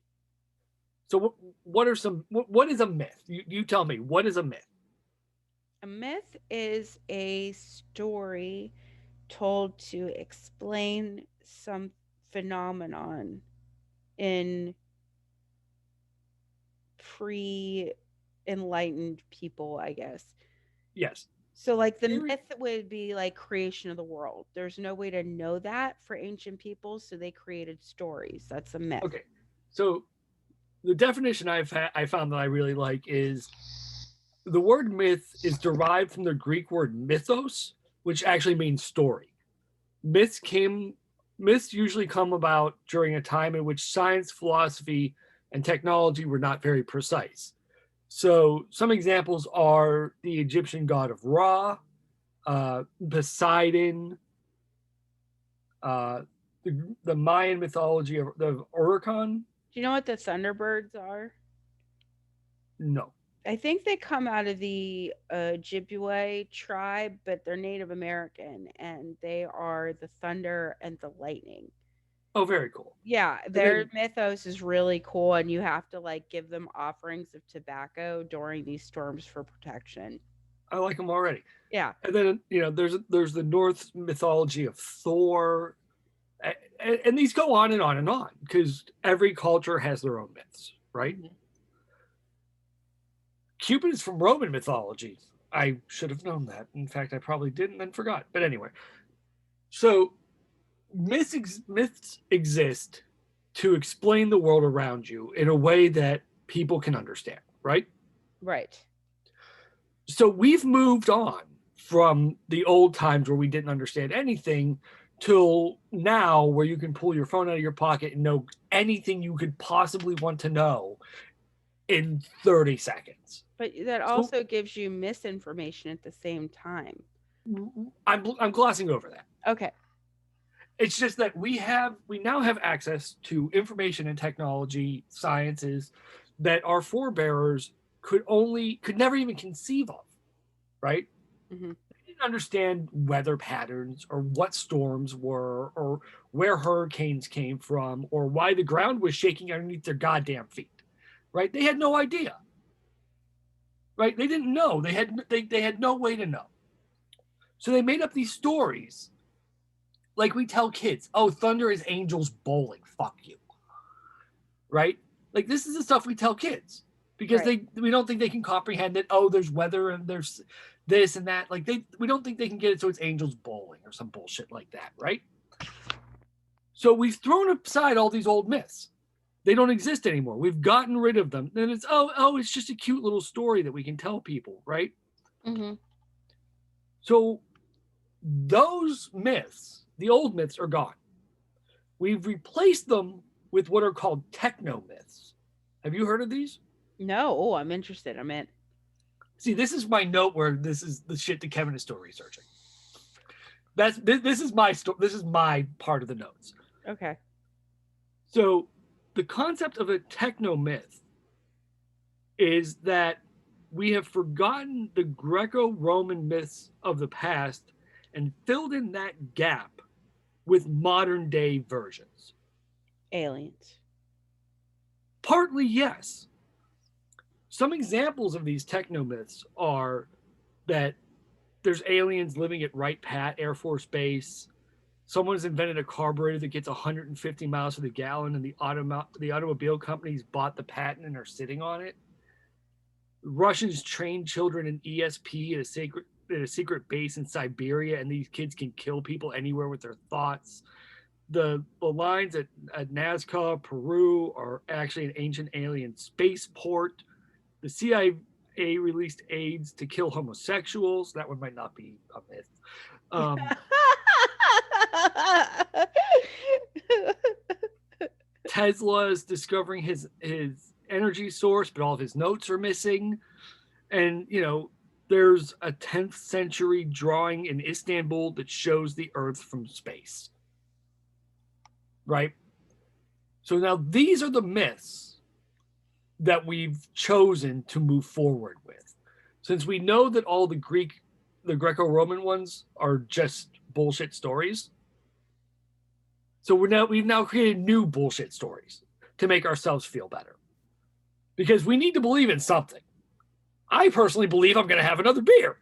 So what are some? What is a myth? You tell me. What is a myth? A myth is a story told to explain some phenomenon in pre enlightened people, I guess. Yes. So, like, the myth would be like creation of the world. There's no way to know that for ancient people, so they created stories. That's a myth. Okay. So the definition I found that I really like is the word myth is derived from the Greek word mythos, which actually means story. Myths came myths usually come about during a time in which science, philosophy, and technology were not very precise. So some examples are the Egyptian god of Ra, Poseidon, uh, the Mayan mythology of the Oricon. Do you know what the Thunderbirds are? No. I think they come out of the Ojibwe tribe, but they're Native American and they are the thunder and the lightning. Oh, very cool. Yeah, And their then, mythos is really cool, and you have to like give them offerings of tobacco during these storms for protection. I like them already. Yeah. And then there's the Norse mythology of Thor, and these go on and on and on because every culture has their own myths, right? Mhm. Cupid is from Roman mythology. I should have known that. In fact, I probably didn't and forgot. But anyway, so myths exist to explain the world around you in a way that people can understand, right? Right. So we've moved on from the old times where we didn't understand anything till now where you can pull your phone out of your pocket and know anything you could possibly want to know in 30 seconds. But that So also gives you misinformation at the same time. I'm glossing over that. Okay. It's just that we now have access to information and technology sciences that our forebearers could never even conceive of, right? Hmm. They didn't understand weather patterns or what storms were or where hurricanes came from or why the ground was shaking underneath their goddamn feet, right? They had no idea, right? They didn't know. They had no way to know. So they made up these stories like we tell kids, oh, thunder is angels bowling. Fuck you. Right? Like this is the stuff we tell kids because Right. we don't think they can comprehend it. Oh, there's weather and there's this and that. Like we don't think they can get it, so it's angels bowling or some bullshit like that, right? So we've thrown aside all these old myths. They don't exist anymore. We've gotten rid of them. Then it's it's just a cute little story that we can tell people, right? Hmm. So those myths, the old myths, are gone. We've replaced them with what are called techno myths. Have you heard of these? No. Oh, I'm interested. I'm in. See, this is my note where this is the shit that Kevin is still researching. This is my story. This is my part of the notes. Okay. So, the concept of a techno myth is that we have forgotten the Greco-Roman myths of the past and filled in that gap with modern day versions. Aliens. Partly, yes. Some examples of these techno myths are that there's aliens living at Wright Pat Air Force Base. Someone's invented a carburetor that gets 150 miles to the gallon, and the automobile companies bought the patent and are sitting on it. Russians train children in ESP at a secret base in Siberia, and these kids can kill people anywhere with their thoughts. The lines at Nazca, Peru, are actually an ancient alien spaceport. The CIA released AIDS to kill homosexuals. That one might not be a myth. Um, Tesla is discovering his energy source, but all of his notes are missing. And there's a 10th century drawing in Istanbul that shows the Earth from space. Right. So now these are the myths that we've chosen to move forward with, since we know that all the Greco-Roman ones are just bullshit stories. So we've now created new bullshit stories to make ourselves feel better because we need to believe in something. I personally believe I'm going to have another beer.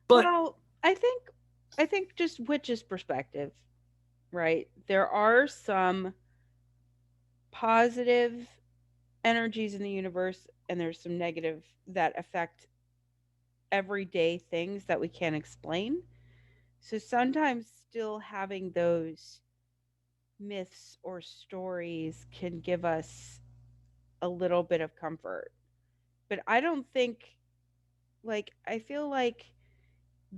But Well, I think just Witch's perspective, right? There are some positive energies in the universe and there's some negative that affect everyday things that we can't explain. So sometimes still having those myths or stories can give us a little bit of comfort. But I don't think, like, I feel like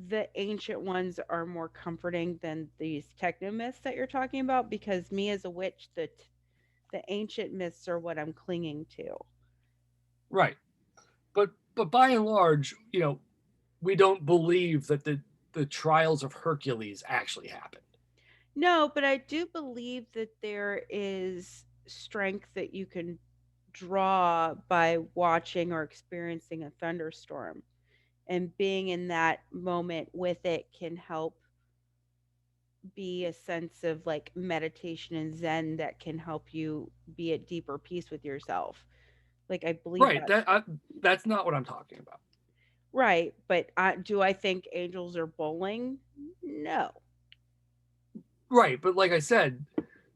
the ancient ones are more comforting than these techno myths that you're talking about because me as a witch, the ancient myths are what I'm clinging to. right, but by and large, we don't believe that the trials of Hercules actually happened. No, but I do believe that there is strength that you can draw by watching or experiencing a thunderstorm. And being in that moment with it can help be a sense of meditation and zen that can help you be at deeper peace with yourself. Like, I believe Right. That's not what I'm talking about. right, but do I think angels are bowling? No. Right. But like I said,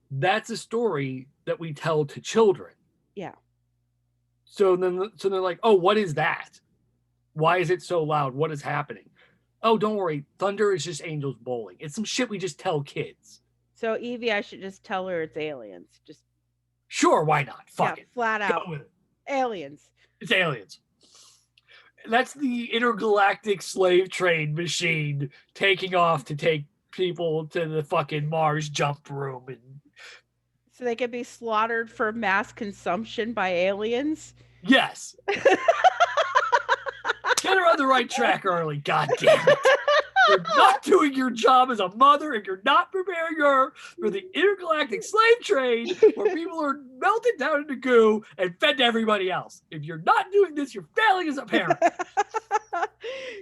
that's a story that we tell to children. Yeah. So they're like, oh, what is that? Why is it so loud? What is happening? Oh, don't worry. Thunder is just angels bowling. It's some shit we just tell kids. So Evie, I should just tell her it's aliens. Just Sure, why not? yeah, Fuck it. flat Go out with it. aliens. It's aliens. That's the intergalactic slave trade machine taking off to take people to the fucking Mars jump room. And So they can be slaughtered for mass consumption by aliens. yes, get her on the right track early. God damn it. You're not doing your job as a mother if you're not preparing her for the intergalactic slave trade where people are melted down into goo and fed to everybody else. If you're not doing this, you're failing as a parent. I'm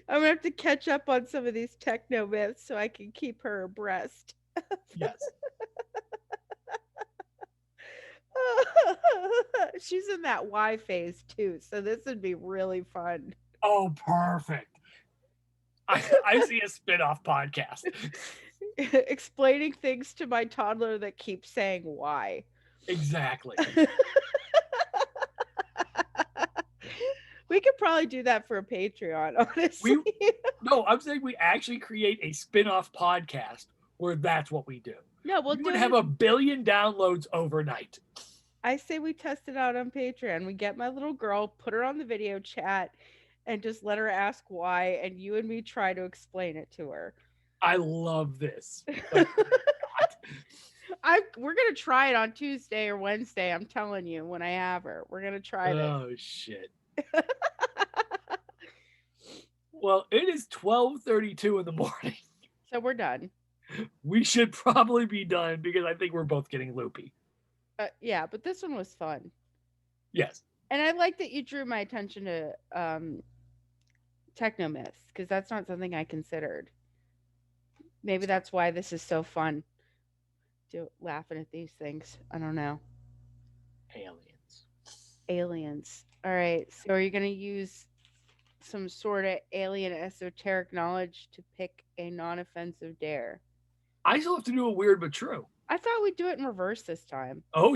gonna have to catch up on some of these techno myths so I can keep her abreast. Yes. She's in that Y phase too, so this would be really fun. Oh, perfect. I see a spin-off podcast. Explaining things to my toddler that keeps saying why. Exactly. We could probably do that for a Patreon, honestly. No, I'm saying we actually create a spin-off podcast where that's what we do. No, we'll We do would it. have 1 billion downloads overnight. I say we test it out on Patreon. We get my little girl, put her on the video chat, and just let her ask why, and you and me try to explain it to her. I love this. We're gonna try it on Tuesday or Wednesday. I'm telling you, when I have her, we're gonna try this. Oh shit. Well, it is 12:32 in the morning. So we're done. We should probably be done because I think we're both getting loopy. Yeah, but this one was fun. Yes. And I like that you drew my attention to Techno Myths, because that's not something I considered. Maybe that's why this is so fun. Laughing at these things. I don't know. Aliens. All right. So are you going to use some sort of alien esoteric knowledge to pick a non-offensive dare? I still have to do a weird but true. I thought we'd do it in reverse this time. Oh,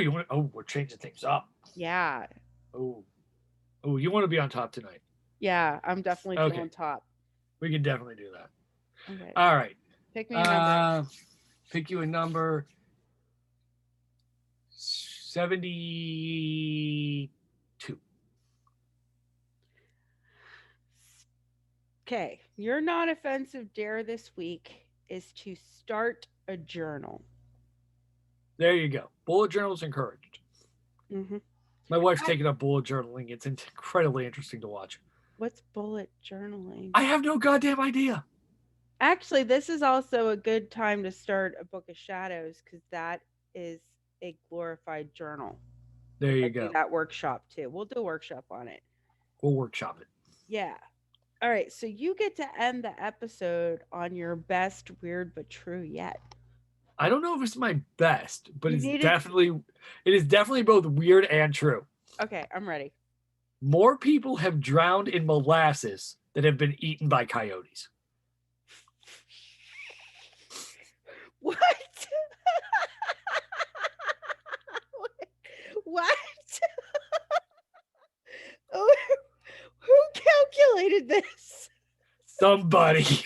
we're changing things up. Yeah. Oh, you want to be on top tonight? Yeah, I'm definitely feeling top. We can definitely do that. Okay. All right. Pick me a number. Pick you a number. 72. Okay. Your non-offensive dare this week is to start a journal. There you go. Bullet journals encouraged. Mm-hmm. My wife's taking up bullet journaling. It's incredibly interesting to watch. What's bullet journaling? I have no goddamn idea. Actually, this is also a good time to start a book of shadows, because that is a glorified journal. There you go. Do that workshop too. We'll do a workshop on it. We'll workshop it. Yeah. All right. So you get to end the episode on your best weird but true yet. I don't know if it's my best, but it is definitely both weird and true. Okay, I'm ready. More people have drowned in molasses than have been eaten by coyotes. What? What? Who calculated this? Somebody. Time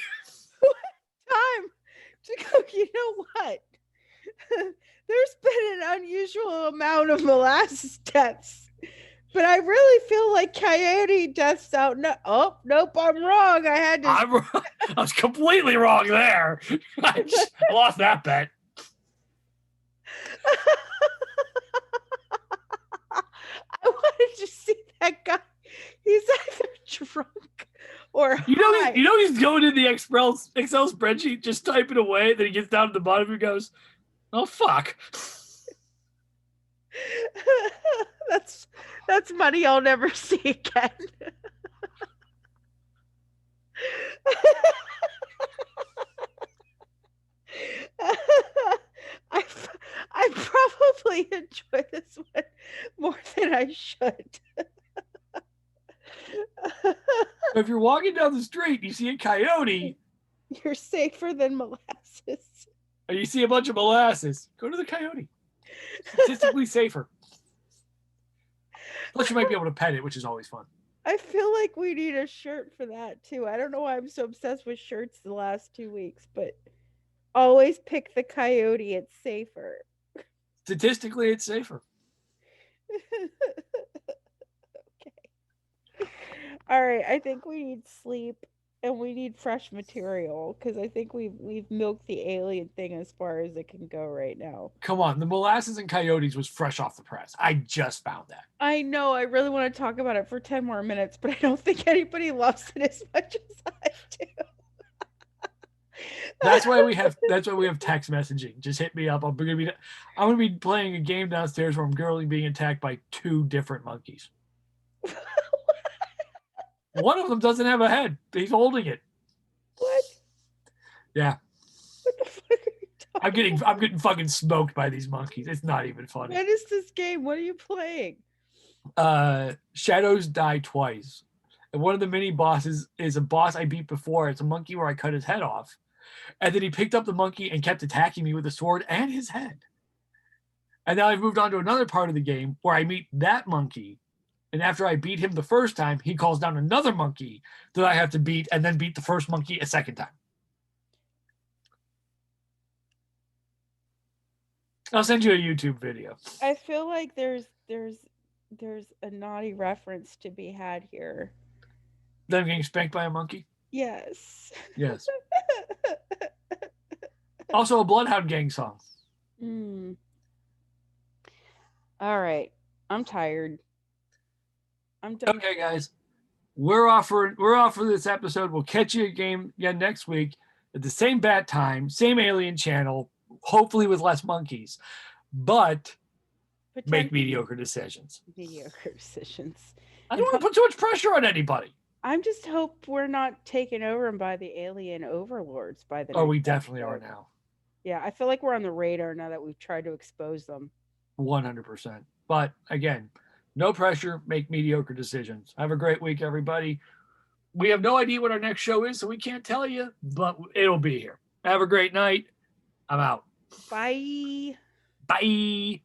to go. You know what? There's been an unusual amount of molasses deaths, but I really feel like coyote deaths out. Oh, nope, I'm wrong. I was completely wrong there. I lost that bet. I wanted to see that guy. He's either drunk or high. You know he's going in the Excel spreadsheet, just typing away. Then he gets down to the bottom and goes, "Oh fuck." That's money I'll never see again. I probably enjoy this one more than I should. If you're walking down the street, you see a coyote, You're safer than molasses. or you see a bunch of molasses, go to the coyote. Statistically safer. Plus, you might be able to pet it, which is always fun. I feel like we need a shirt for that too. I don't know why I'm so obsessed with shirts the last 2 weeks, but always pick the coyote. It's safer. Statistically, it's safer. Okay. All right. I think we need sleep and we need fresh material because I think we've milked the alien thing as far as it can go right now. Come on, the molasses and coyotes was fresh off the press. I just found that. I know I really want to talk about it for 10 more minutes, but I don't think anybody loves it as much as I do. That's why we have text messaging. Just hit me up. I'm gonna be playing a game downstairs where I'm currently being attacked by 2 different monkeys. One of them doesn't have a head. He's holding it. What? Yeah. What the fuck are you talking I'm getting fucking smoked by these monkeys. It's not even funny. What is this game? What are you playing? Shadows Die Twice. And one of the mini bosses is a boss I beat before. It's a monkey where I cut his head off. And then he picked up the monkey and kept attacking me with a sword and his head. And now I've moved on to another part of the game where I meet that monkey. And after I beat him the first time, he calls down another monkey that I have to beat and then beat the first monkey a second time. I'll send you a YouTube video. I feel like there's a naughty reference to be had here. Them getting spanked by a monkey? Yes. Yes. Also a Bloodhound Gang song. All right. I'm tired. I'm done. Okay, guys. We're off for this episode. We'll catch you again next week at the same bat time, same alien channel, hopefully with less monkeys. But make mediocre decisions. Mediocre decisions. I don't want to put too much pressure on anybody. I'm just hope we're not taken over by the alien overlords by the. Oh, we definitely are now. Yeah, I feel like we're on the radar now that we've tried to expose them. 100%. But again, no pressure, make mediocre decisions. Have a great week, everybody. We have no idea what our next show is, so we can't tell you, but it'll be here. Have a great night. I'm out. Bye. Bye.